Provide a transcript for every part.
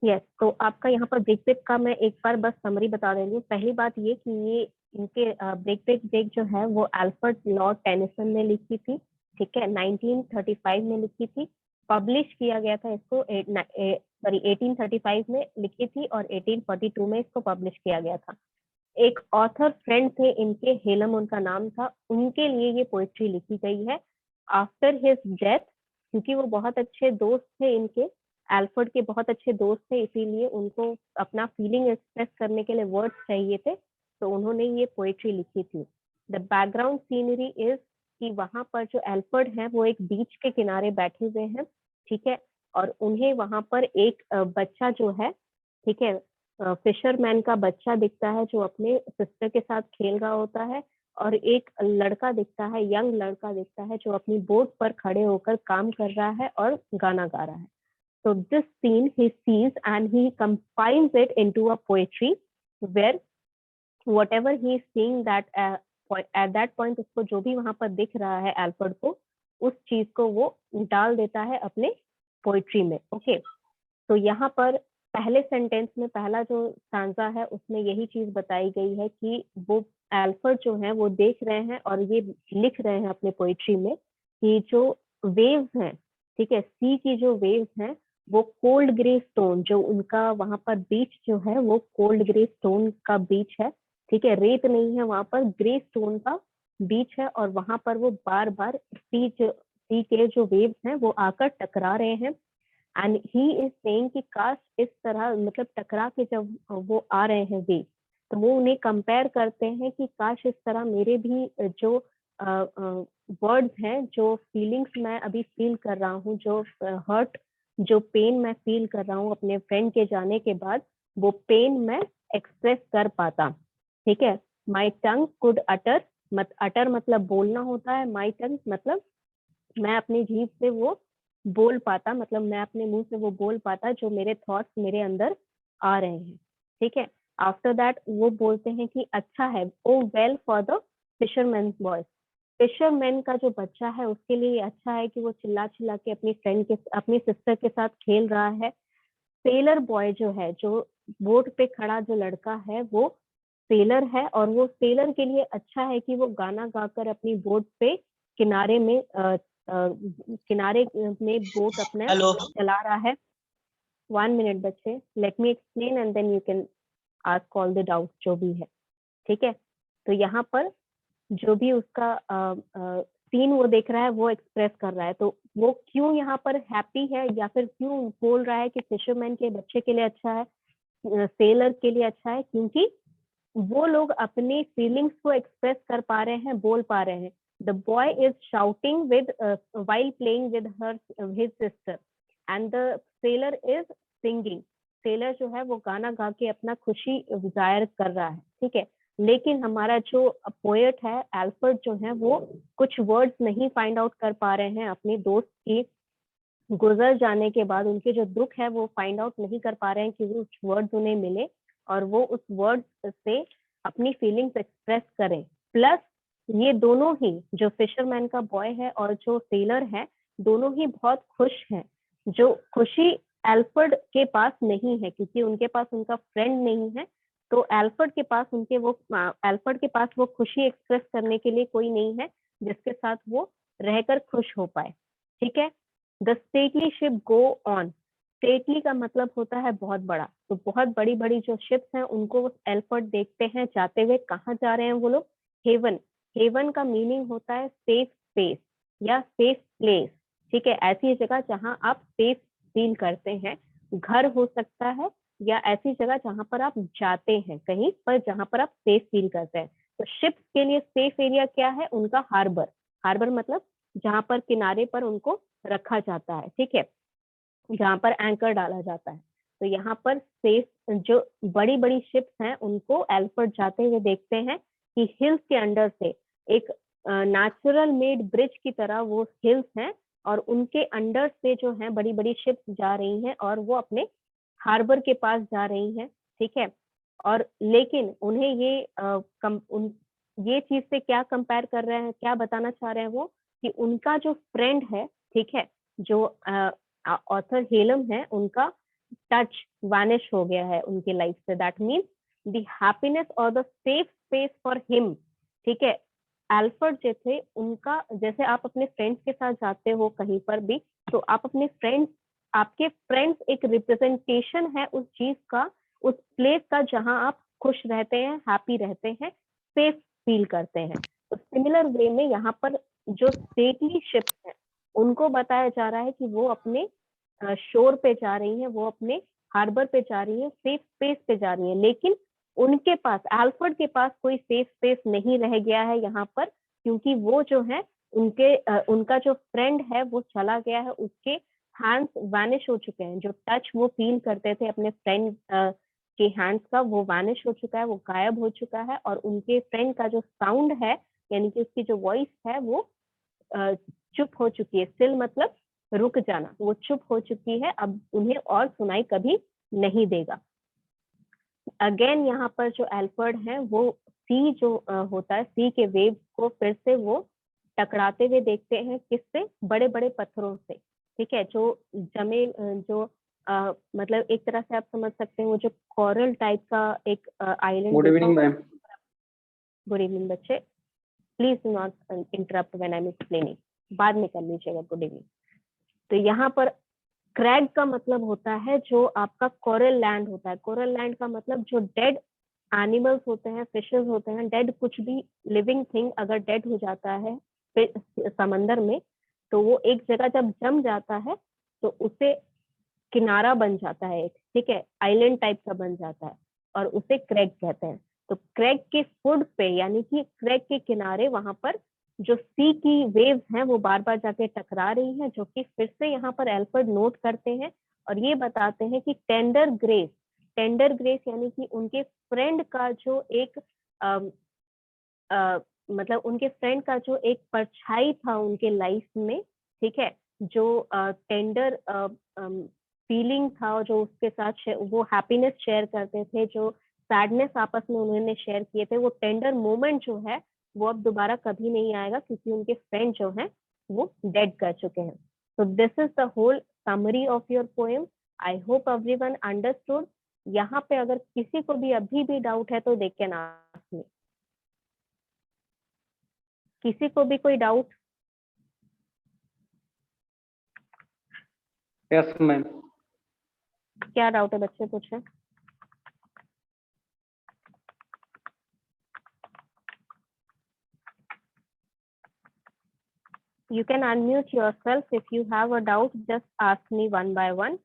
Yes, तो आपका यहाँ पर ब्रेक ब्रेक का मैं एक बार बस समरी बता दे रही हूँ। पहली बात ये कि ये इनके ब्रेक ब्रेक ब्रेक जो है वो अल्फ्रेड लॉर्ड टेनिसन ने लिखी थी, ठीक है, 1935 में लिखी थी। पब्लिश किया गया था इसको सॉरी 1835 में लिखी थी और 1842 में इसको पब्लिश किया गया था। एक ऑथर फ्रेंड थे इनके, हेलम उनका नाम था, उनके लिए ये पोएट्री लिखी गई है आफ्टर हिज डेथ, क्योंकि वो बहुत अच्छे दोस्त थे इनके, एल्फर्ड के बहुत अच्छे दोस्त थे, इसीलिए उनको अपना फीलिंग एक्सप्रेस करने के लिए वर्ड्स चाहिए थे, तो उन्होंने ये पोएट्री लिखी थी। द बैकग्राउंड सीनरी इज कि वहां पर जो एल्फर्ड है वो एक बीच के किनारे बैठे हुए हैं, ठीक है, और उन्हें वहां पर एक बच्चा जो है, ठीक है, फिशरमैन का बच्चा दिखता है जो अपने सिस्टर के साथ खेल रहा होता है, और एक लड़का दिखता है, यंग लड़का दिखता है जो अपनी बोट पर खड़े होकर काम कर रहा है और गाना गा रहा है। So this scene he sees and he combines it into a poetry where whatever he is seeing that at that point उसको जो भी वहां पर दिख रहा है एल्फर्ड को, उस चीज को वो डाल देता है अपने पोइट्री में। ओके, तो यहाँ पर पहले सेंटेंस में पहला जो स्टांजा है उसमें यही चीज बताई गई है कि वो एल्फर्ड जो है वो देख रहे हैं और ये लिख रहे हैं अपने पोइट्री में कि जो वेव्स हैं, ठीक है, सी की जो वेव्स हैं वो कोल्ड ग्रे स्टोन, जो उनका वहां पर बीच जो है वो कोल्ड ग्रे स्टोन का बीच है, ठीक है, रेत नहीं है वहां पर, ग्रे स्टोन का बीच है, और वहां पर वो बार बार सी के जो वेव्स हैं वो आकर टकरा रहे हैं। एंड ही इज सेइंग कि काश इस तरह, मतलब टकरा के जब वो आ रहे हैं वे, तो वो उन्हें कंपेयर करते हैं कि काश इस तरह मेरे भी जो वर्ड्स हैं, जो फीलिंग्स मैं अभी फील कर रहा हूँ, जो हर्ट, जो पेन मैं फील कर रहा हूँ अपने फ्रेंड के जाने के बाद, वो पेन मैं एक्सप्रेस कर पाता, ठीक है। माई टंग कुड अटर, अटर मतलब बोलना होता है, माई टंग मतलब मैं अपनी जीभ से वो बोल पाता, मतलब मैं अपने मुंह से वो बोल पाता जो मेरे थॉट्स मेरे अंदर आ रहे हैं, ठीक है। आफ्टर दैट वो बोलते हैं कि अच्छा है, O well for the fisherman boy, fisherman का जो बच्चा है उसके लिए अच्छा है कि वो चिल्ला चिल्ला के अपनी सिस्टर के साथ खेल रहा है। सेलर बॉय जो है, जो बोट पे खड़ा जो लड़का है वो सेलर है, और वो सेलर के लिए अच्छा है कि वो गाना गाकर अपनी बोट पे किनारे में किनारे में बोट अपना हेलो। चला रहा है। 1 मिनट बच्चे, let me explain and then you can ask all the doubt जो भी है, ठीक है। तो यहाँ पर जो भी उसका सीन वो देख रहा है वो एक्सप्रेस कर रहा है, तो वो क्यों यहाँ पर हैप्पी है या फिर क्यों बोल रहा है कि फिशरमैन के बच्चे के लिए अच्छा है, सेलर के लिए अच्छा है, क्योंकि वो लोग अपनी फीलिंग्स को एक्सप्रेस कर पा रहे हैं, बोल पा रहे हैं। The boy is shouting with while playing with her his sister and the sailor is singing, seller जो है वो गाना गा के अपना खुशी जाहिर कर रहा है, ठीक है। लेकिन हमारा जो पोएट है एल्फर्ड जो है वो कुछ वर्ड्स नहीं फाइंड आउट कर पा रहे हैं अपने दोस्त की गुजर जाने के बाद, उनके जो दुख है वो फाइंड आउट नहीं कर पा रहे हैं कि वो वर्ड्स उन्हें मिले और वो उस वर्ड्स से अपनी फीलिंग्स एक्सप्रेस करें। प्लस ये दोनों ही, जो फिशरमैन का बॉय है और जो सेलर है, दोनों ही बहुत खुश हैं, जो खुशी एल्फर्ड के पास नहीं है, क्योंकि उनके पास उनका फ्रेंड नहीं है, तो एल्फर्ड के पास वो खुशी एक्सप्रेस करने के लिए कोई नहीं है जिसके साथ वो रहकर खुश हो पाए, ठीक है। The stately ship go on, stately का मतलब होता है बहुत बड़ा, तो बहुत बड़ी बड़ी जो शिप्स हैं उनको एल्फर्ड देखते हैं जाते हुए। कहाँ जा रहे हैं वो लोग? हेवन, हेवन का मीनिंग होता है सेफ स्पेस या सेफ प्लेस, ठीक है, ऐसी जगह जहां आप सेफ फील करते हैं, घर हो सकता है या ऐसी जगह जहां पर आप जाते हैं कहीं पर जहां पर आप सेफ फील करते हैं। तो शिप्स के लिए सेफ एरिया क्या है? उनका हार्बर, हार्बर मतलब जहां पर किनारे पर उनको रखा जाता है, ठीक है, जहां पर एंकर डाला जाता है। तो यहाँ पर सेफ, जो बड़ी बड़ी शिप्स हैं उनको एल्फर्ड जाते हुए देखते हैं कि हिल्स के अंडर से एक नेचुरल मेड ब्रिज की तरह वो हिल्स हैं, और उनके अंडर से जो है बड़ी बड़ी शिप्स जा रही हैं और वो अपने हार्बर के पास जा रही हैं, ठीक है। और लेकिन उन्हें ये चीज से क्या कंपेयर कर रहे हैं, क्या बताना चाह रहे हैं वो, कि उनका जो फ्रेंड है, ठीक है, जो ऑथर हेलम है, उनका टच वैनिश हो गया है उनकी लाइफ से, दैट मीन्स द हैप्पीनेस और the safe space for him, ठीक है। एल्फर्ड जो थे उनका, जैसे आप अपने फ्रेंड्स के साथ जाते हो कहीं पर भी, तो आप अपने फ्रेंड्स, आपके फ्रेंड्स एक रिप्रेजेंटेशन है उस चीज का, उस प्लेस का जहां आप खुश रहते हैं, हैप्पी रहते हैं, सेफ फील करते हैं। तो सिमिलर वे में यहाँ पर जो स्टेटली शिप्स हैं उनको बताया जा रहा है कि वो अपने शोर पे जा रही हैं, वो अपने हार्बर पे जा रही है, सेफ स्पेस पे जा रही है, लेकिन उनके पास, एल्फर्ड के पास कोई सेफ स्पेस नहीं रह गया है यहाँ पर, क्योंकि वो जो है उनका जो फ्रेंड है वो चला गया है, उसके हैंड्स वैनिश हो चुके हैं, जो टच वो फील करते थे अपने फ्रेंड के हैंड्स का वो वैनिश हो चुका है, वो गायब हो चुका है, और उनके फ्रेंड का जो साउंड है, यानी कि उसकी जो वॉइस है वो चुप हो चुकी है। स्टिल मतलब रुक जाना, वो चुप हो चुकी है, अब उन्हें और सुनाई कभी नहीं देगा। अगेन यहाँ पर जो एल्फर्ड है वो सी जो होता है, सी के वेव को फिर से वो टकराते हुए देखते हैं, किससे, बड़े बड़े पत्थरों से, ठीक है, जो जमे जो मतलब एक तरह से आप समझ सकते हैं वो जो कोरल टाइप का एक आइलैंड गुड देखा इवनिंग होगा। मैम। गुड इवनिंग बच्चे, please do not interrupt when I am explaining, बाद में कर लीजिएगा गुड इवनिंग। तो यहाँ पर क्रैग का मतलब होता है जो आपका कोरल लैंड होता है। कोरल लैंड का मतलब जो डेड एनिमल्स होते हैं, फिशेस होते हैं, डेड कुछ भी लिविंग थिंग अगर डेड हो जाता है समंदर में, तो वो एक जगह जब जम जाता है तो उसे किनारा बन जाता है एक, ठीक है, आइलैंड टाइप का बन जाता है, और उसे क्रैग कहते हैं। तो क्रैग के फुट पे, यानी कि क्रैग के किनारे, वहां पर जो सी की वेव्स हैं वो बार बार जाके टकरा रही हैं, जो कि फिर से यहाँ पर एल्फर्ड नोट करते हैं और ये बताते हैं कि टेंडर ग्रेस, टेंडर ग्रेस यानी कि उनके फ्रेंड का जो एक मतलब उनके फ्रेंड का जो एक परछाई था उनके लाइफ में, ठीक है, जो टेंडर फीलिंग था, जो उसके साथ वो हैप्पीनेस शेयर करते थे, जो सैडनेस आपस में उन्होंने शेयर किए थे, वो टेंडर मोमेंट जो है वो अब दोबारा कभी नहीं आएगा, क्योंकि उनके फ्रेंड जो है वो डेड कर चुके हैं। तो this is the whole summary of your poem. I hope everyone understood. यहाँ पे अगर किसी को भी अभी भी डाउट है तो दे कैन आस्क मी। किसी को भी कोई डाउट? Yes ma'am. क्या डाउट है बच्चे, पूछे। You can unmute yourself. If you have a doubt, just ask me one by one.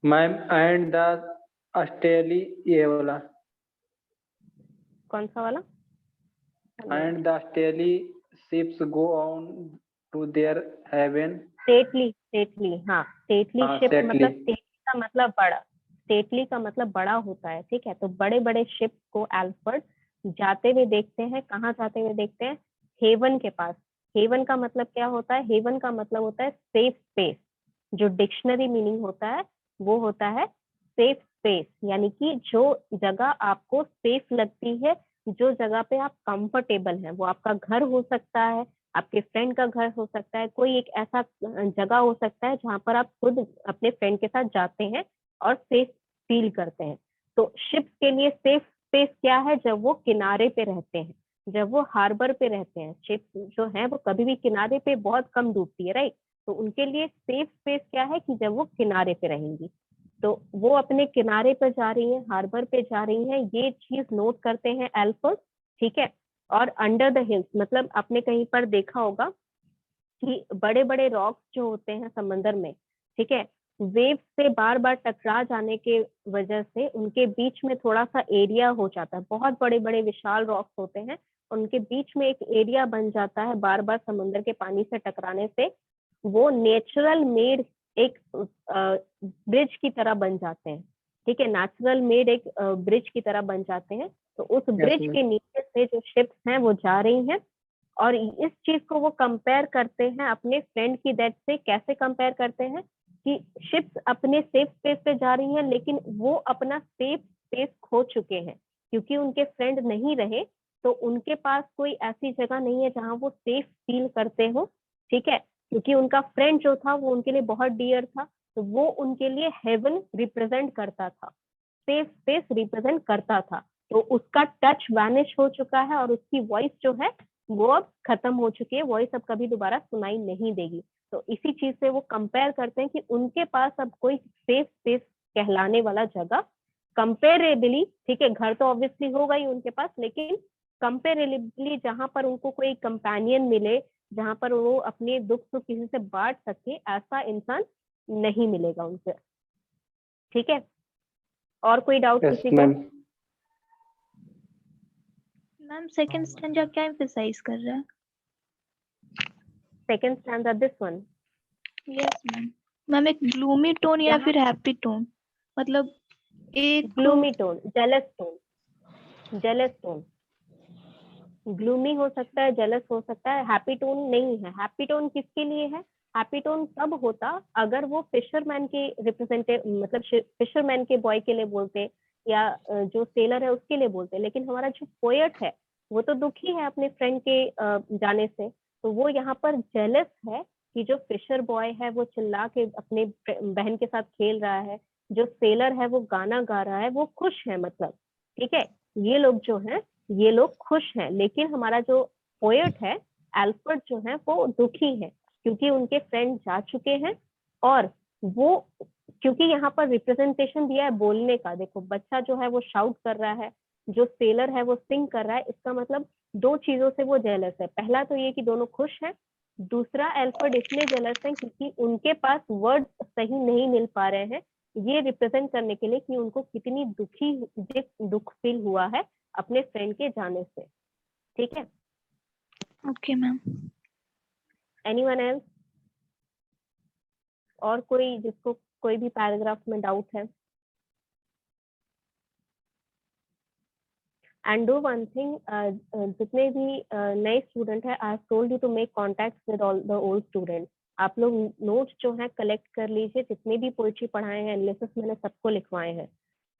Ma'am and the stately, ये वाला, कौन सा वाला? And the stately ships go on to their haven. Stately, stately, हाँ, stately ship stately. मतलब stately का मतलब बड़ा, स्टेटली का मतलब बड़ा होता है, ठीक है। तो बड़े बड़े शिप को एल्फर्ड जाते हुए देखते हैं। कहाँ जाते हुए देखते हैं? हेवन के पास। हेवन का मतलब क्या होता है? हेवन का मतलब होता है सेफ स्पेस। जो डिक्शनरी मीनिंग होता है वो होता है सेफ स्पेस, यानी कि जो जगह आपको सेफ लगती है, जो जगह पे आप कंफर्टेबल हैं। वो आपका घर हो सकता है, आपके फ्रेंड का घर हो सकता है, कोई एक ऐसा जगह हो सकता है जहां पर आप खुद अपने फ्रेंड के साथ जाते हैं और सेफ फील करते हैं। तो शिप्स के लिए सेफ स्पेस क्या है? जब वो किनारे पे रहते हैं, जब वो हार्बर पे रहते हैं। शिप्स जो है वो कभी भी किनारे पे बहुत कम डूबती है, राइट। तो उनके लिए सेफ स्पेस क्या है? कि जब वो किनारे पे रहेंगी, तो वो अपने किनारे पर जा रही है, हार्बर पे जा रही है, ये चीज नोट करते हैं एल्फर्ड, ठीक है। और अंडर द हिल्स मतलब आपने कहीं पर देखा होगा कि बड़े बड़े रॉक्स जो होते हैं समंदर में, ठीक है, वेव से बार बार टकरा जाने के वजह से उनके बीच में थोड़ा सा एरिया हो जाता है। बहुत बड़े बड़े विशाल रॉक्स होते हैं, उनके बीच में एक एरिया बन जाता है बार बार समुद्र के पानी से टकराने से। वो नेचुरल मेड एक ब्रिज की तरह बन जाते हैं, ठीक है, नेचुरल मेड एक ब्रिज की तरह बन जाते हैं। तो उस ब्रिज के नीचे से जो शिप्स हैं वो जा रही हैं, और इस चीज को वो कंपेयर करते हैं अपने फ्रेंड की डेथ से। कैसे कंपेयर करते हैं? कि शिप्स अपने सेफ स्पेस पे जा रही हैं, लेकिन वो अपना सेफ स्पेस खो चुके हैं, क्योंकि उनके फ्रेंड नहीं रहे, तो उनके पास कोई ऐसी जगह नहीं है जहां वो सेफ फील करते हो, ठीक है। क्योंकि उनका फ्रेंड जो था वो उनके लिए बहुत डियर था, तो वो उनके लिए हेवन रिप्रेजेंट करता था, सेफ स्पेस रिप्रेजेंट करता था। तो उसका टच वैनिश हो चुका है और उसकी वॉइस जो है वो अब खत्म हो चुकी है, वॉइस अब कभी दोबारा सुनाई नहीं देगी। तो इसी चीज से वो कंपेयर करते हैं कि उनके पास अब कोई सेफ स्पेस कहलाने वाला जगह कंपेरेबली, ठीक है, घर तो ऑब्वियसली होगा ही उनके पास, लेकिन कंपेरेबली जहां पर उनको कोई कंपेनियन मिले, जहां पर वो अपने दुख सुख किसी से बांट सके, ऐसा इंसान नहीं मिलेगा उनसे। ठीक है, और कोई डाउट यस किसी को? मैम। मैम सेकंड स्टैंजा क्या एम्फसाइज कर रहा है? Second stanza this one. Yes ma'am. Ma'am एक ग्लूमी टोन या फिर हैप्पी टोन, मतलब एक gloomy tone, jealous tone, jealous tone. Gloomy हो सकता है, जेलस हो सकता है, हैप्पी टोन नहीं है। हैप्पी टोन किसके लिए है? हैप्पी टोन तब होता अगर वो फिशरमैन के रिप्रेजेंटेटिव, मतलब फिशरमैन के बॉय के लिए बोलते, या जो सेलर है उसके लिए बोलते। लेकिन हमारा जो पोएट है वो तो दुखी है अपने फ्रेंड के जाने से, तो वो यहाँ पर जेलस है कि जो फिशर बॉय है वो चिल्ला के अपने बहन के साथ खेल रहा है, जो सेलर है वो गाना गा रहा है, वो खुश है मतलब। ठीक है, ये लोग जो है ये लोग खुश हैं, लेकिन हमारा जो पोएट है एल्फ्रेड जो है वो दुखी है, क्योंकि उनके फ्रेंड जा चुके हैं। और वो, क्योंकि यहाँ पर रिप्रेजेंटेशन दिया है बोलने का, देखो बच्चा जो है वो शाउट कर रहा है, जो सेलर है वो सिंग कर रहा है, इसका मतलब दो चीजों से वो जेलस है। पहला तो ये कि दोनों खुश हैं, दूसरा एल्फ्रेड इसलिए जेलस है क्योंकि उनके पास वर्ड सही नहीं मिल पा रहे हैं ये रिप्रेजेंट करने के लिए कि उनको कितनी दुख फील हुआ है अपने फ्रेंड के जाने से। ठीक है, ओके मैम। Anyone else? और कोई जिसको कोई भी पैराग्राफ में डाउट है? एंड डू वन थिंग, जितने भी नए स्टूडेंट है, I have told you to make contact with all the old student. आप लोग नोट्स जो है कलेक्ट कर लीजिए, जितने भी पोएट्री पढ़ाए हैं, एनालिसिस मैंने सबको लिखवाए हैं,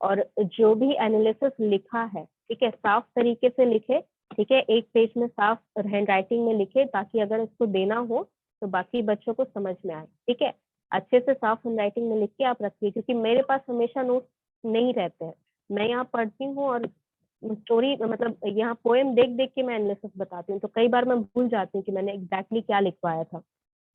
और जो भी एनालिसिस लिखा है, ठीक है, साफ तरीके से लिखे। ठीक है, एक पेज में साफ हैंड राइटिंग में लिखे, ताकि अगर इसको देना हो तो बाकी बच्चों को समझ में आए। ठीक है, अच्छे से साफ हैंड राइटिंग में लिख के आप रखिए, क्योंकि मेरे पास हमेशा नोट्स नहीं रहते हैं। मैं यहाँ पढ़ती हूँ और स्टोरी, मतलब यहाँ पोएम देख देख के मैं एनालिसिस बताती हूँ, तो कई बार मैं भूल जाती हूँ कि मैंने एग्जैक्टली क्या लिखवाया था।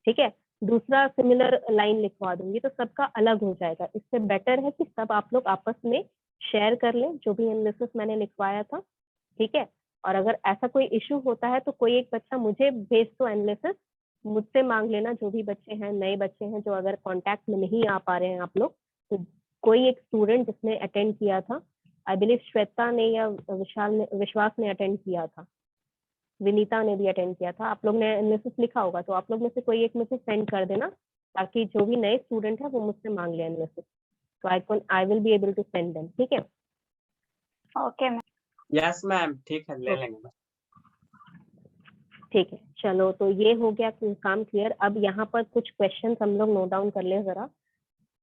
ठीक है, दूसरा सिमिलर लाइन लिखवा दूंगी तो सबका अलग हो जाएगा। इससे बेटर है कि सब आप लोग आपस में शेयर कर लें जो भी एनालिसिस मैंने लिखवाया था। ठीक है, और अगर ऐसा कोई इशू होता है तो कोई एक बच्चा मुझे भेज दो एनालिसिस, मुझसे मांग लेना। जो भी बच्चे हैं, नए बच्चे हैं जो अगर कांटेक्ट में नहीं आ पा रहे हैं आप लोग, तो कोई एक स्टूडेंट जिसने अटेंड किया था, आई बिलीव श्वेता ने या विश्वास ने अटेंड किया था, विनीता ने भी अटेंड किया था, आप लोग ने एनालिसिस लिखा होगा, तो आप लोग में से कोई एक मुझे सेंड कर देना, ताकि जो भी नए स्टूडेंट है वो मुझसे मांग ले एनालिसिस, तो I will be able to send them. ठीक है, ओके मैम। यस मैम, ठीक है, ले Okay. लेंगे। ठीक है, चलो, तो ये हो गया काम क्लियर। अब यहाँ पर कुछ क्वेश्चंस हम लोग नोट डाउन कर ले जरा।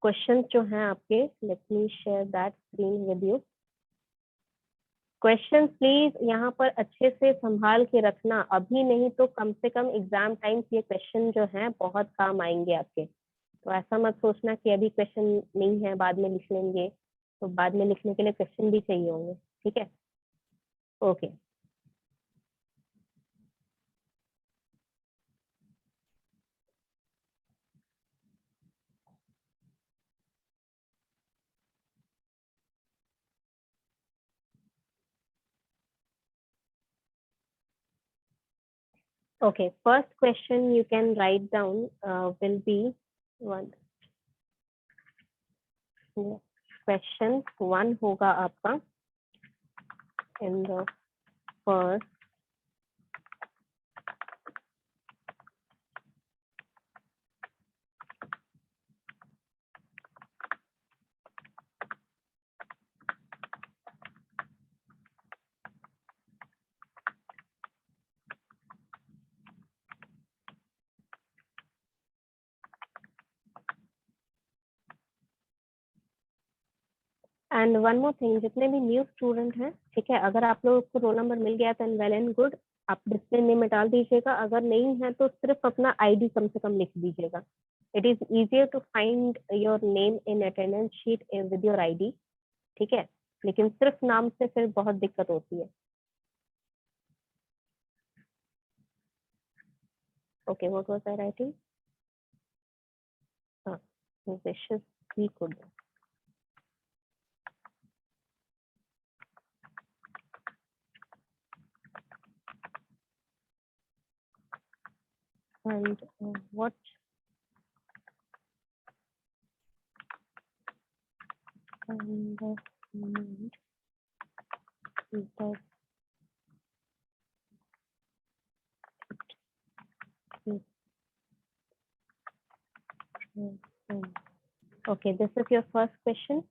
क्वेश्चंस जो हैं आपके, late me share that screen with you. Question please यहाँ पर अच्छे से संभाल के रखना, अभी नहीं तो कम से कम एग्जाम टाइम ये क्वेश्चन जो है बहुत काम आएंगे आपके। तो ऐसा मत सोचना कि अभी क्वेश्चन नहीं है बाद में लिख लेंगे, तो बाद में लिखने के लिए क्वेश्चन भी चाहिए होंगे। ठीक है, okay. Okay, first question you can write down will be one. Question one होगा आपका in the first and one more thing, जितने भी न्यू स्टूडेंट हैं, ठीक है, अगर आप लोग को रोल नंबर मिल गया तो वेल एंड गुड, आप डिस्प्ले नेम में डाल दीजिएगा, अगर नहीं है तो सिर्फ अपना आईडी कम से कम लिख दीजिएगा। It is easier to find your name in attendance sheet with your ID, ठीक है, लेकिन सिर्फ नाम से फिर बहुत दिक्कत होती है। Okay, what was I writing? हाँ, wishes he could do. And what kind of mood does it represent? Okay, this is your first question.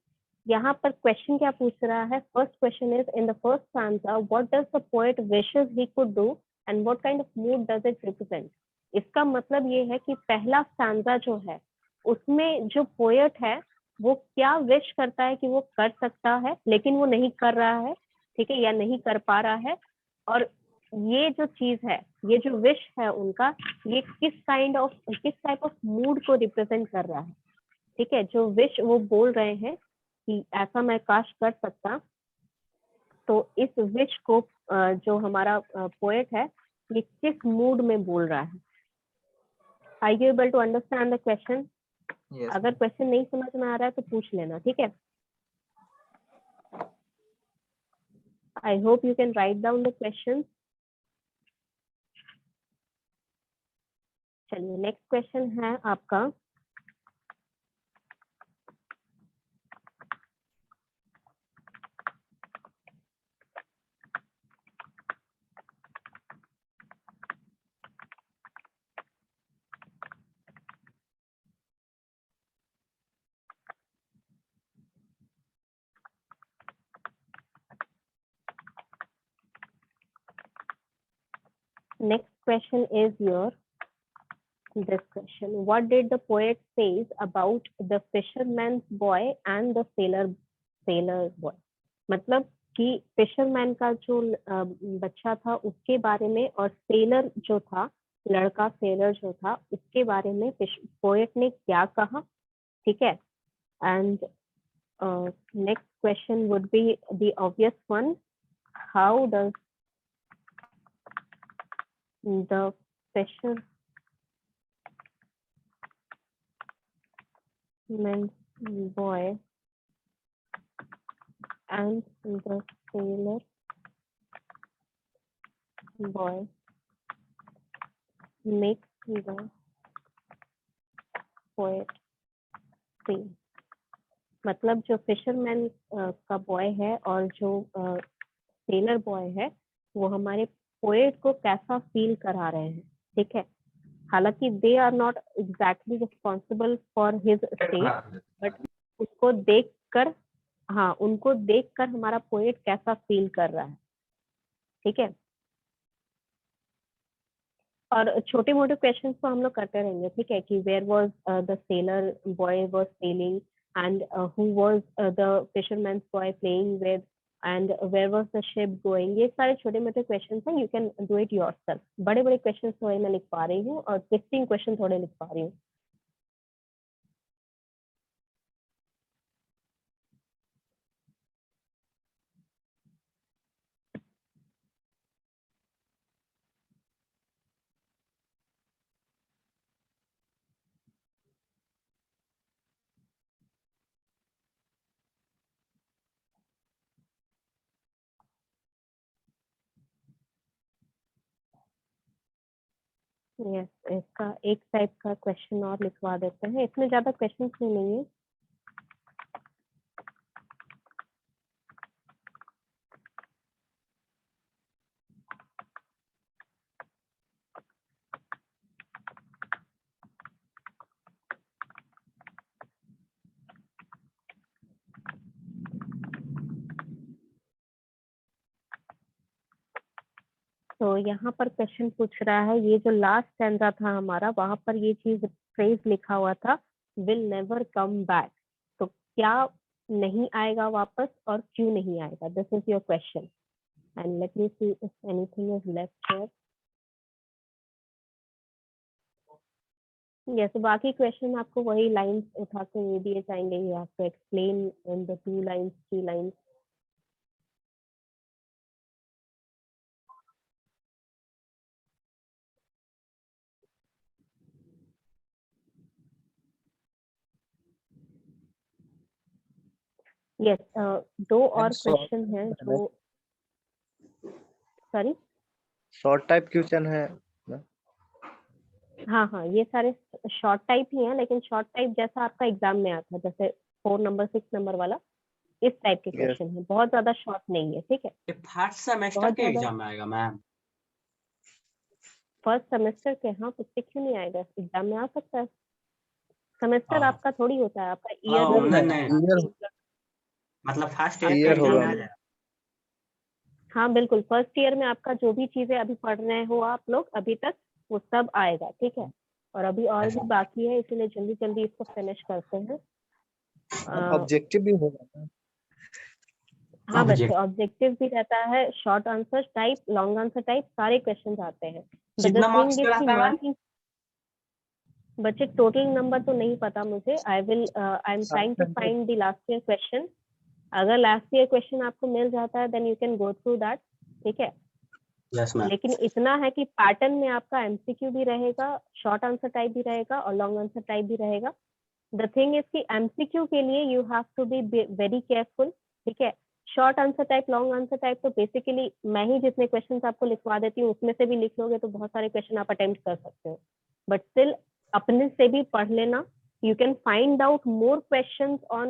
यहाँ पर क्वेश्चन क्या पूछ रहा है? First question is in the first stanza what does the poet wishes he could do and what kind of mood does it represent. इसका मतलब ये है कि पहला स्टैंजा जो है उसमें जो पोएट है वो क्या विश करता है कि वो कर सकता है लेकिन वो नहीं कर रहा है, ठीक है, या नहीं कर पा रहा है, और ये जो चीज है, ये जो विश है उनका, ये किस टाइप ऑफ मूड को रिप्रेजेंट कर रहा है, ठीक है। जो विश वो बोल रहे हैं कि ऐसा मैं काश कर सकता, तो इस विश को जो हमारा पोएट है ये किस मूड में बोल रहा है। Are you able to understand the question? अगर क्वेश्चन नहीं समझ में आ रहा है तो पूछ लेना, ठीक है। I hope you can write down the question. चलिए, नेक्स्ट क्वेश्चन है आपका, next question is this question. What did the poet says about the fisherman's boy and the sailor boy? मतलब कि फिशरमैन का जो बच्चा था उसके बारे में और सेलर जो था, लड़का सेलर जो था, उसके बारे में पोएट ने क्या कहा, ठीक है। And next question would be the obvious one, how does the fisherman's boy and the sailor boy make the poet sing? मतलब जो फिशरमैन का बॉय है और जो सेलर बॉय है वो हमारे पोएट को कैसा फील करा रहे हैं, ठीक है। हालांकि they are not exactly responsible for his state, but उसको देखकर, हाँ, उनको देखकर हमारा पोएट कैसा फील कर रहा है, ठीक है। और छोटे मोटे क्वेश्चन तो हम लोग करते रहेंगे, ठीक है, कि where was the sailor boy was sailing and who was the fisherman boy playing with and where was the ship going. ये सारे छोटे मोटे क्वेश्चन हैं, you can do it yourself. बड़े बड़े क्वेश्चन थोड़े मैं लिख पा रही हूँ और 15 क्वेश्चन थोड़े लिख पा रही हूँ। यस, इसका एक टाइप का क्वेश्चन और लिखवा देते हैं, इसमें ज्यादा क्वेश्चन नहीं है। तो यहाँ पर क्वेश्चन पूछ रहा है, ये जो लास्ट स्टैंजा था हमारा, वहां पर ये चीज फ्रेज लिखा हुआ था, विल नेवर कम बैक। तो क्या नहीं आएगा वापस और क्यों नहीं आएगा? This is your question. and let me see if anything is left here. Yes, so बाकी क्वेश्चन आपको वही लाइंस उठा के ये दिए जाएंगे, you have to explain in the 2 lines 3 lines. Yes, 2 और क्वेश्चन हैं जो, सॉरी, शॉर्ट टाइप क्वेश्चन है। हाँ, ये सारे शॉर्ट टाइप ही हैं, लेकिन शॉर्ट टाइप जैसा आपका एग्जाम में आता है, जैसे 4 नंबर 6 नंबर वाला, इस टाइप के क्वेश्चन है, बहुत ज्यादा शॉर्ट नहीं है, ठीक है। ये फर्स्ट सेमेस्टर बहुत के ज्यादा एग्जाम में आएगा मैम? फर्स्ट सेमेस्टर के, हाँ, उससे क्यों नहीं आएगा, एग्जाम में आ सकता है। सेमेस्टर हाँ। आपका थोड़ी होता है, आपका हाँ, ईयर नहीं, मतलब फर्स्ट ईयर के ईयर एग्जाम में होगा। आ जाएगा। हाँ बिल्कुल, फर्स्ट ईयर में आपका जो भी चीजें अभी पढ़ रहे हो आप लोग अभी तक, वो सब आएगा, ठीक है। और अभी और भी बाकी है, इसीलिए जल्दी जल्दी इसको फिनिश करते हैं। ऑब्जेक्टिव भी होगा। हाँ बच्चे, ऑब्जेक्टिव भी रहता है, short answer type, long answer type, सारे क्वेश्चन आते हैं। कितना मार्क्स का रहता है मैम? मार्किंग, बच्चे टोटल नंबर तो नहीं पता मुझे, I am trying to find the last year question. अगर लास्ट ईयर क्वेश्चन आपको मिल जाता है then you can go through that, ठीक है। Yes ma'am. लेकिन इतना है कि पैटर्न में आपका एमसीक्यू भी रहेगा, शॉर्ट आंसर टाइप भी रहेगा और लॉन्ग आंसर टाइप भी रहेगा। द थिंग इज कि एमसीक्यू के लिए you have to be very careful, ठीक है। Short answer type, long answer type तो बेसिकली मैं ही जितने क्वेश्चन आपको लिखवा देती हूँ उसमें से भी लिख लोगे तो बहुत सारे क्वेश्चन आप अटेम्प्ट कर सकते हो, बट स्टिल अपने से भी पढ़ लेना। You can find out more questions on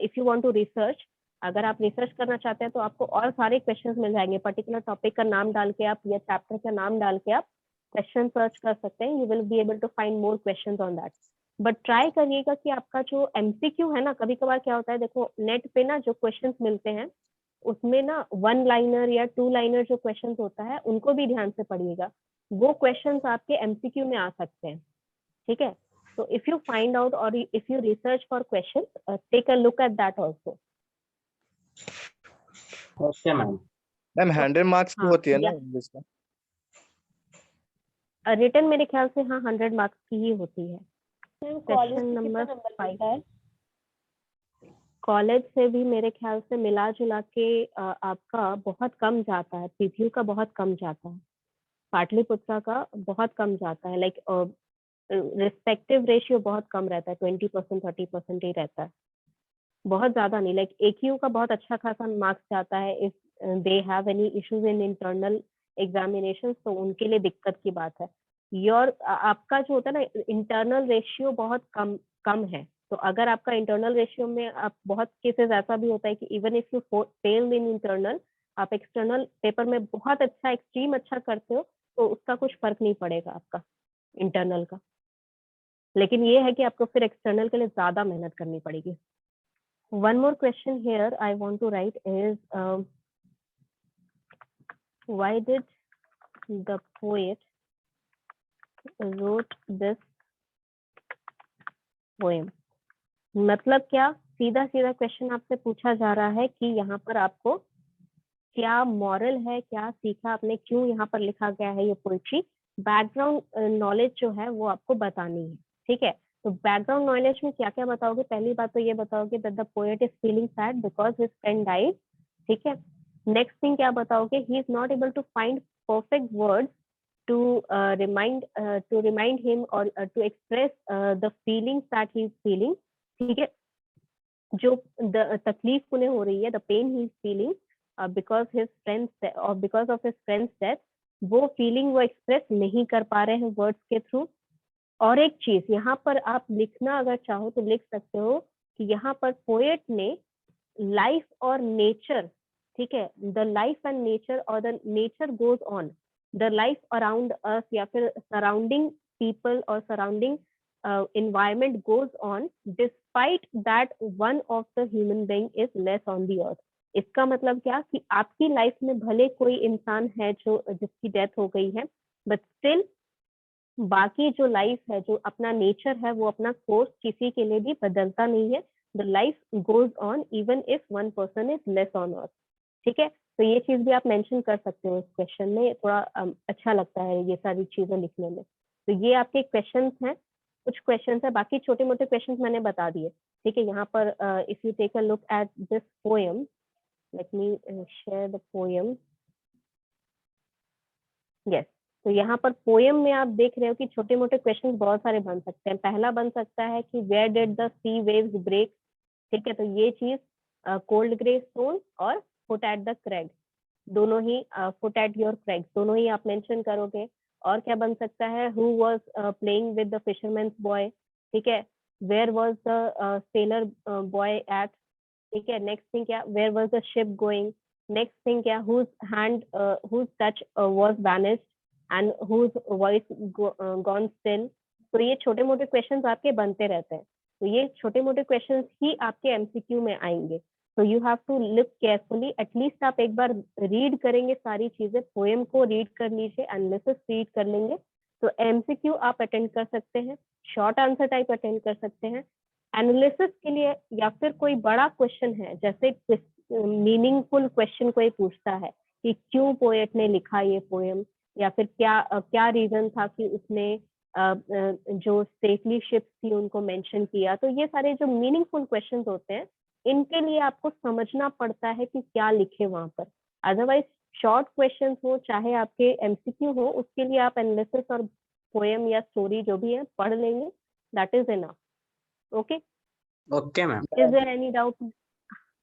if you want to research. अगर आप रिसर्च करना चाहते हैं तो आपको और सारे क्वेश्चंस मिल जाएंगे, पर्टिकुलर टॉपिक का नाम डाल के आप या चैप्टर का नाम डाल के आप क्वेश्चन सर्च कर सकते हैं, you will be able to find more questions on that. But try करिएगा कि आपका जो एमसीक्यू है ना, कभी कभार क्या होता है, देखो नेट पे ना जो क्वेश्चंस मिलते हैं उसमें ना 1 लाइनर या 2 लाइनर जो क्वेश्चंस होता है उनको भी ध्यान से पढ़िएगा, वो क्वेश्चंस आपके एमसीक्यू में आ सकते हैं, ठीक है। तो इफ यू फाइंड आउट और if you research for questions, take a look at that also. Okay ma'am. Ma'am 100 marks की हाँ, होती है ना इंग्लिश का? रिटर्न मेरे ख्याल से हाँ 100 मार्क्स की ही होती है। क्वेश्चन नंबर 5, कॉलेज से भी मेरे ख्याल से मिला जुला के आपका बहुत कम जाता है, पीपीयू का बहुत कम जाता है, पाटलिपुत्रा का बहुत कम जाता है, लाइक रिस्पेक्टिव रेशियो बहुत कम रहता है, 20% 30% ही रहता है, बहुत ज्यादा नहीं। लाइक AQ का बहुत अच्छा खासा मार्क्स जाता है, if they have any issues in internal examination तो उनके लिए दिक्कत की बात है। आपका जो होता है ना इंटरनल रेशियो बहुत कम है, तो अगर आपका इंटरनल रेशियो में आप बहुत केसेस ऐसा भी होता है कि even if you fail in internal, आप एक्सटर्नल पेपर में बहुत अच्छा एक्सट्रीम अच्छा करते हो तो उसका कुछ फर्क नहीं पड़ेगा आपका इंटरनल का, लेकिन ये है कि आपको फिर एक्सटर्नल के लिए ज्यादा मेहनत करनी पड़ेगी। One more question here I want to write is why did the poet wrote this poem? मतलब क्या, सीधा सीधा क्वेश्चन आपसे पूछा जा रहा है कि यहाँ पर आपको क्या मॉरल है, क्या सीखा आपने, क्यों यहाँ पर लिखा गया है ये पोइट्री। बैकग्राउंड नॉलेज जो है वो आपको बतानी है, ठीक है। तो बैकग्राउंड नॉलेज में क्या क्या बताओगे, पहली बात तो ये बताओगे that the poet is feeling sad because his friend died, ठीक है। नेक्स्ट थिंग क्या बताओगे, he is not able to find perfect words to remind him or to express the feelings that he is feeling, ठीक है। जो तकलीफ उन्हें हो रही है, the pain he is feeling because his friends or because of his friend's death, वो feeling वो एक्सप्रेस नहीं कर पा रहे हैं वर्ड्स के थ्रू। और एक चीज यहाँ पर आप लिखना अगर चाहो तो लिख सकते हो कि यहाँ पर पोएट ने लाइफ और नेचर, ठीक है, द लाइफ एंड नेचर और the nature goes on, the life around us या फिर सराउंडिंग पीपल और surrounding environment goes on despite that one of the human being is less on the earth। इसका मतलब क्या कि आपकी लाइफ में भले कोई इंसान है जो जिसकी डेथ हो गई है, बट स्टिल बाकी जो लाइफ है, जो अपना नेचर है, वो अपना कोर्स किसी के लिए भी बदलता नहीं है। The life goes on even if one person is less on earth, ठीक है। तो ये चीज भी आप मेंशन कर सकते हो इस क्वेश्चन में, थोड़ा अच्छा लगता है ये सारी चीजें लिखने में। तो ये आपके क्वेश्चंस हैं, कुछ क्वेश्चंस है, बाकी छोटे मोटे क्वेश्चंस मैंने बता दिए, ठीक है। यहाँ पर if you take a look at this poem, let me share the poem. Yes, तो यहाँ पर पोएम में आप देख रहे हो कि छोटे मोटे क्वेश्चन बहुत सारे बन सकते हैं। पहला बन सकता है कि where did the sea waves break, ठीक है। तो ये चीज कोल्ड ग्रे स्टोन और फुट एट द क्रैग, दोनों ही फुट एट योर क्रैग, दोनों ही आप मेंशन करोगे। और क्या बन सकता है, who was playing with the fisherman's boy, ठीक है। Where was the sailor boy at, ठीक है। नेक्स्ट थिंग क्या, where was the ship going. Next thing क्या, whose hand whose touch was vanished and whose voice gone still. तो ये छोटे मोटे क्वेश्चंस आपके बनते रहते हैं, तो ये छोटे मोटे क्वेश्चंस ही आपके एमसीक्यू में आएंगे। तो you have to look carefully, at least आप एक बार रीड करेंगे सारी चीजें, पोएम को रीड कर लीजिए, एनालिसिस रीड कर लेंगे, तो एमसीक्यू आप अटेंड कर सकते हैं, शॉर्ट आंसर टाइप अटेंड कर सकते हैं। एनालिसिस के लिए या फिर कोई बड़ा क्वेश्चन है, जैसे मीनिंगफुल क्वेश्चन कोई पूछता है कि क्यों पोएट ने लिखा ये पोएम, या फिर क्या रीजन था कि उसने जो सेफली शिप्स थी उनको मेंशन किया। तो ये सारे जो मीनिंगफुल क्वेश्चंस होते हैं, इनके लिए आपको समझना पड़ता है कि क्या लिखे वहां पर। अदरवाइज शॉर्ट क्वेश्चंस हो चाहे आपके एमसीक्यू हो, उसके लिए आप एनालिसिस और पोएम या स्टोरी जो भी है पढ़ लेंगे, that is enough. Okay, Okay, ma'am. Is there any doubt?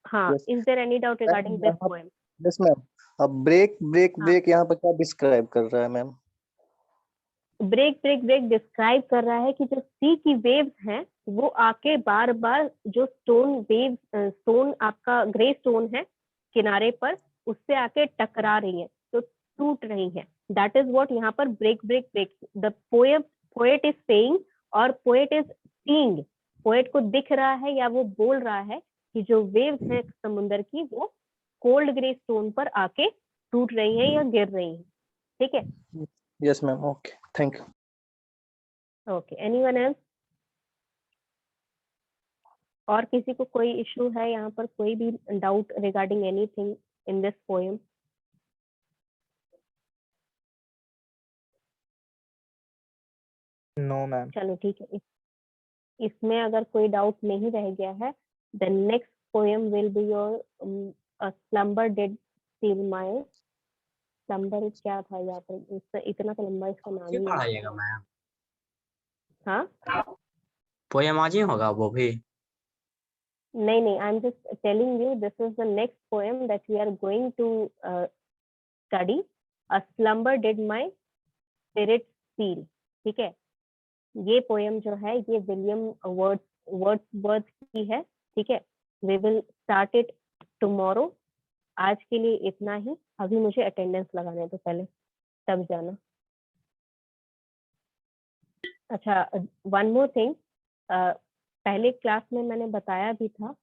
हाँ, Yes. Is there any doubt regarding this poem? Yes ma'am. अब ब्रेक ब्रेक हाँ। ब्रेक यहाँ पर क्या डिस्क्राइब कर रहा है ma'am? Break break break describe कर रहा है कि जो सी की वेव्स हैं वो आके बार बार जो स्टोन आपका ग्रे स्टोन है किनारे पर, उससे आके टकरा रही है, तो टूट रही है। दैट इज व्हाट यहाँ पर break break break the poet is saying, और पोएट इज सीइंग, पोएट को दिख रहा है या वो बोल रहा है कि जो वेव्स हैं समुंदर की वो कोल्ड ग्रे स्टोन पर आके टूट रही है या गिर रही है, ठीक है। Yes ma'am, okay, thank you. Okay, anyone else? और किसी को कोई इशू है यहाँ पर, कोई भी doubt regarding anything in this poem? No ma'am. चलो ठीक है, इसमें अगर कोई डाउट नहीं रह गया है, the next poem will be your slumber did steel my slumber. क्या था यहाँ पर, इतना तो लंबा इसका नाम क्यों ही है। पढ़ाइएगा मैम? हाँ, पोएम आज ही होगा वो भी? नहीं, I am just telling you this is the next poem that we are going to study. A slumber did my spirit steal, ठीक है। ये पोएम जो है ये विलियम वर्ड्सवर्थ की है, ठीक है। We will start it tomorrow. आज के लिए इतना ही, अभी मुझे अटेंडेंस लगाने तो पहले, तब जाना। अच्छा, वन मोर थिंग, पहले क्लास में मैंने बताया भी था,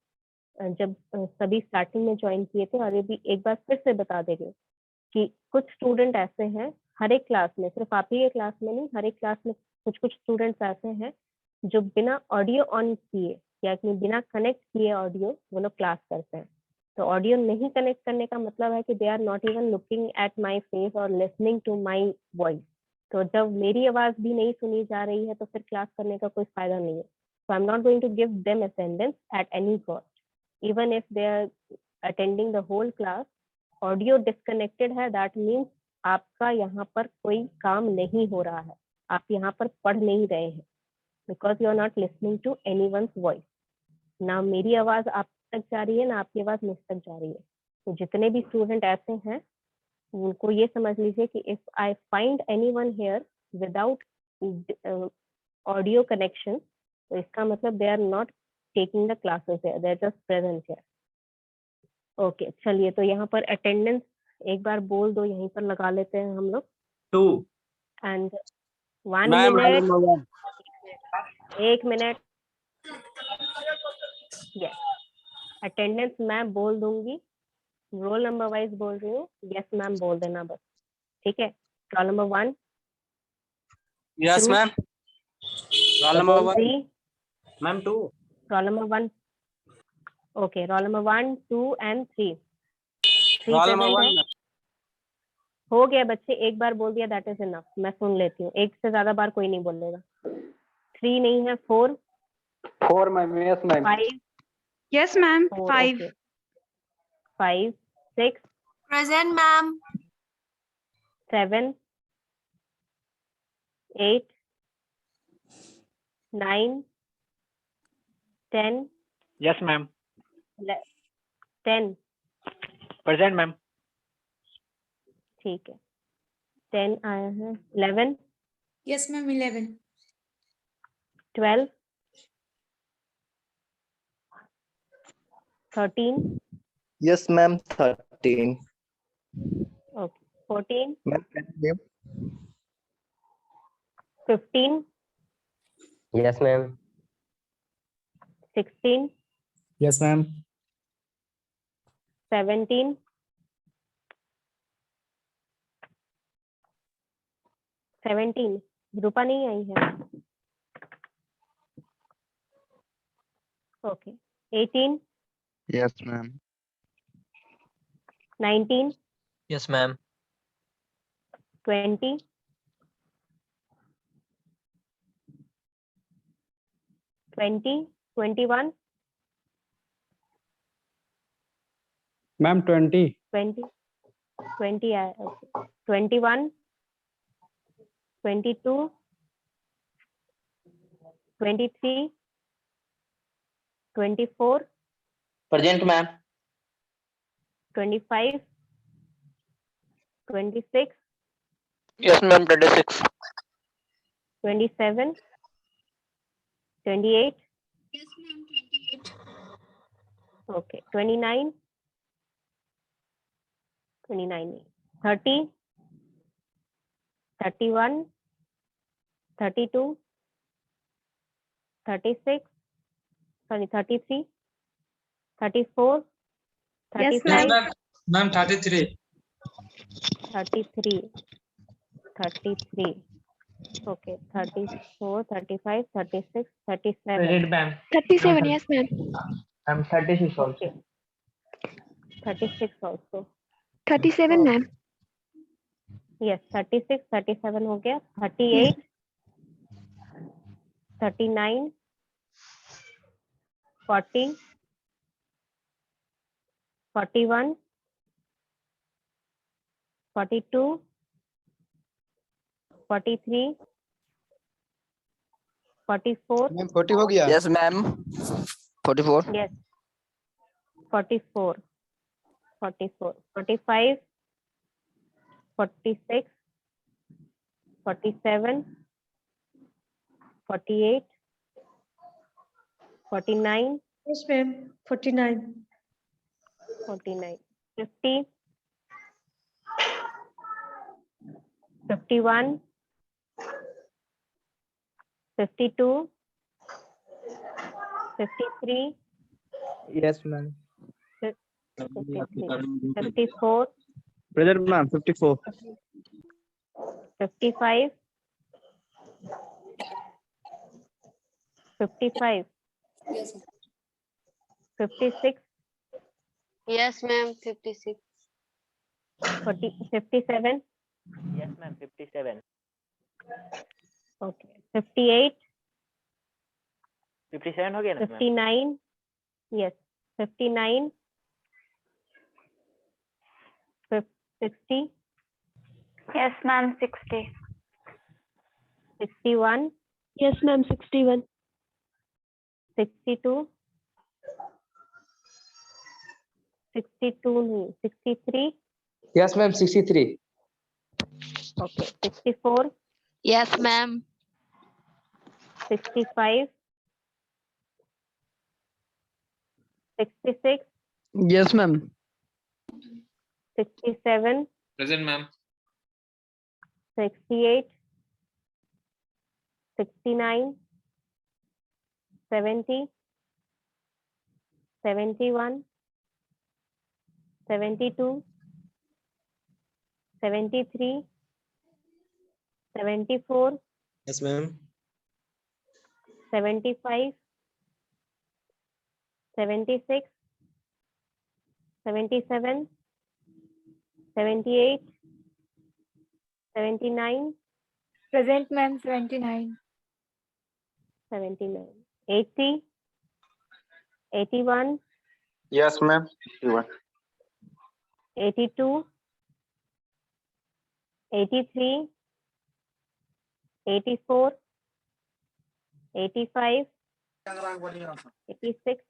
जब सभी स्टार्टिंग में ज्वाइन किए थे, और ये भी एक बार फिर से बता दे रही कि कुछ स्टूडेंट ऐसे हैं, हर एक क्लास में, सिर्फ आप ही के क्लास में नहीं, हर एक क्लास में कुछ कुछ स्टूडेंट्स ऐसे हैं जो बिना ऑडियो ऑन किए या बिना कनेक्ट किए ऑडियो वो लोग क्लास करते हैं। तो ऑडियो नहीं कनेक्ट करने का मतलब है कि they are not even looking at my face और लिसनिंग टू माई वॉइस। तो जब मेरी आवाज भी नहीं सुनी जा रही है तो फिर क्लास करने का कोई फायदा नहीं है। So I am not going to give them attendance at any cost, even if they are attending the whole class. Audio disconnected है, दैट मीन्स आपका यहाँ पर कोई काम नहीं हो रहा है, आप यहाँ पर पढ़ नहीं रहे हैं, because you are not listening to anyone's voice. ना मेरी आवाज आप तक जा रही है, ना आपकी आवाज मुझ तक जा रही है। तो जितने भी स्टूडेंट ऐसे हैं उनको ये समझ लीजिए कि if I find anyone here without audio connection, तो इसका मतलब they are not taking the classes here, they are just present here. Okay, चलिए, तो यहाँ पर अटेंडेंस एक बार बोल दो, यहीं पर लगा लेते हैं हम लोग। 2 and 1 ma'am, roll minute, number 1. 1 minute. Yes, attendance मैं बोल दूंगी, रोल नंबर वाइज बोल रही हूँ, यस मैम बोल देना बस, ठीक है। Roll number 1, Yes, 2, ma'am. Roll number 1. 3, Ma'am, 2. Roll number 1, okay, roll number 1, 2 and 3, 3 Roll number present है। 1. हो गया बच्चे, एक बार बोल दिया दैट इज इनफ, मैं सुन लेती हूँ, एक से ज्यादा बार कोई नहीं बोलेगा। 3 नहीं है, 4, 4 ma'am. Yes ma'am. 5, Yes, ma'am. 4, 5. okay, 5, 6, Present, ma'am. 7, 8, 9, 10, Yes, ma'am. 10, Present, ma'am. ठीक है, 10 आया है, 11, Yes, ma'am. 11. 12, 13, Yes, ma'am. 13. okay, 14, Ma'am, can you name? 15, Yes, ma'am. 16, Yes, ma'am. 17, 17, रूपा नहीं आई है, okay, 18, Yes, ma'am. 19, Yes, ma'am. 20, 21, Ma'am 20. 20 आया, okay, 21, 22, 23, 24, Present, ma'am. 25, 26, Yes, ma'am. 26. 27, 28, Yes, ma'am. 28. okay, 29, 30, 31, 32, 36, sorry, 33, 34, Yes, 35, ma'am. Ma'am, 33. 33, 33, okay, 34, 35, 36, 37, Present, ma'am. 37. Yes, ma'am. I'm 36 also. okay, 36 also, 37, ma'am. yes, 36, 37 हो गया, 38, 39, 40, 41, 42, 43, 44, Ma'am, 40 हो गया? Yes, ma'am. 44. yes, 44, 44, 45, 46, 47, 48, 49, Yes, ma'am. 49. 49, 50, 51, 52, 53, Yes, ma'am. 53, 54, Present, ma'am. 54. 55, 55, Yes, ma'am. 56, Yes, ma'am. 56. 57, Yes, ma'am. 57. okay, 58, 57 हो गया ना, ma'am? 59, yes, 59, 60, Yes, ma'am. 60. 61, Yes, ma'am. 61. 62, 62 नहीं, 63, Yes, ma'am. 63. okay, 64, Yes, ma'am. 65, 66, Yes, ma'am. 67, Present, ma'am. 68, 69, 70, 71, 72, 73, 74, Yes, ma'am. 75, 76, 77, 78, 79, Present, ma'am. 79. 79, 80, 81, Yes, ma'am. 82, 83, 84, 85, 86,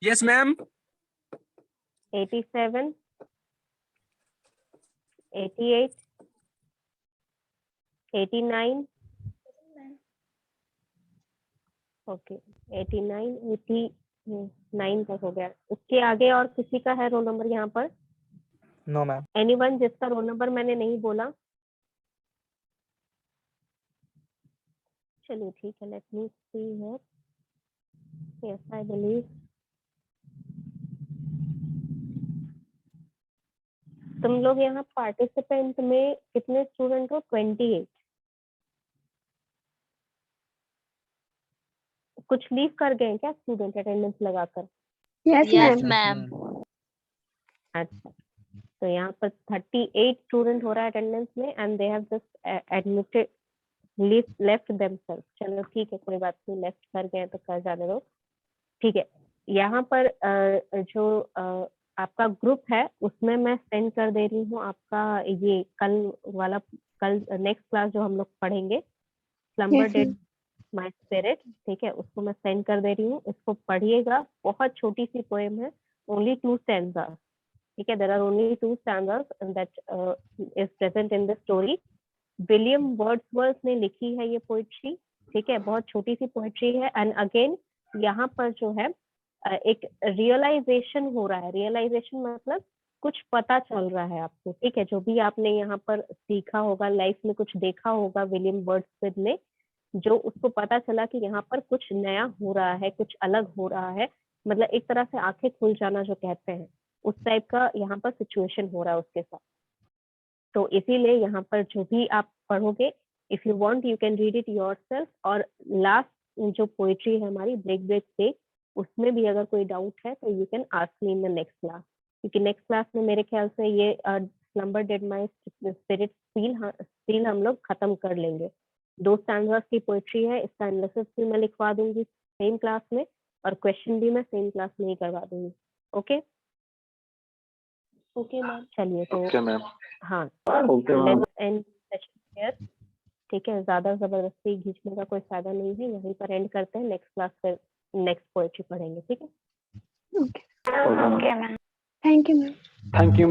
Yes, ma'am. 87, 88, 89, okay 89, 89 तक हो गया। उसके आगे और किसी का है रोल नंबर यहाँ पर? No, ma'am. एनीवन जिसका रोल नंबर मैंने नहीं बोला? चलिए ठीक है, let me see here. Yes I believe तुम लोग यहाँ पार्टिसिपेंट में कितने स्टूडेंट हो? 28। कुछ लीव कर गए हैं क्या स्टूडेंट अटेंडेंस लगाकर? Yes, ma'am. अच्छा, तो यहाँ पर 38 स्टूडेंट हो रहा है अटेंडेंस में and they have just admitted left themselves. चलो ठीक है, कोई बात नहीं, लेफ्ट कर गए तो कर जाने दो। ठीक है, यहाँ पर जो आपका ग्रुप है उसमें मैं सेंड कर दे रही हूँ आपका ये कल वाला, कल नेक्स्ट क्लास जो हम लोग पढ़ेंगे, स्लम्बर डेड माय स्पिरिट, ठीक है, उसको मैं सेंड कर दे रही हूँ। इसको पढ़िएगा, बहुत छोटी सी पोएम है, ओनली 2 स्टैंजास, ठीक है, there are only 2 stanzas that is present in the story. William Wordsworth ने लिखी है ये पोइट्री, ठीक है, बहुत छोटी सी पोइट्री है। एंड अगेन यहाँ पर जो है एक रियलाइजेशन हो रहा है। रियलाइजेशन मतलब कुछ पता चल रहा है आपको, ठीक है, जो भी आपने यहाँ पर सीखा होगा, लाइफ में कुछ देखा होगा विलियम वर्ड्सवर्थ ने, जो उसको पता चला कि यहाँ पर कुछ नया हो रहा है, कुछ अलग हो रहा है, मतलब एक तरह से आंखें खुल जाना जो कहते हैं, उस टाइप का यहाँ पर सिचुएशन हो रहा है उसके साथ। तो इसीलिए यहाँ पर जो भी आप पढ़ोगे, if you want you can read it yourself. और लास्ट जो पोइट्री है हमारी ब्रेक ब्रेक टेक, उसमें भी अगर कोई डाउट है तो you can ask me in the next class, क्योंकि नेक्स्ट क्लास में मेरे ख्याल से ये slumber dead my spirit feel हम लोग खत्म कर लेंगे। 2 स्टैंजास की पोइट्री है, इसका एनालिसिस भी मैं लिखवा दूंगी सेम क्लास में, और क्वेश्चन भी मैं सेम क्लास में ही करवा दूंगी। ओके ओके मैम, चलिए तो Okay, ma'am. हाँ, Okay, ma'am. Let's end session here, ठीक है, ज्यादा जबरदस्ती खींचने का कोई फायदा नहीं है, यहीं पर एंड करते हैं। नेक्स्ट क्लास पर नेक्स्ट पोएट्री पढ़ेंगे, ठीक है। Okay, ma'am. Thank you, ma'am. Thank you.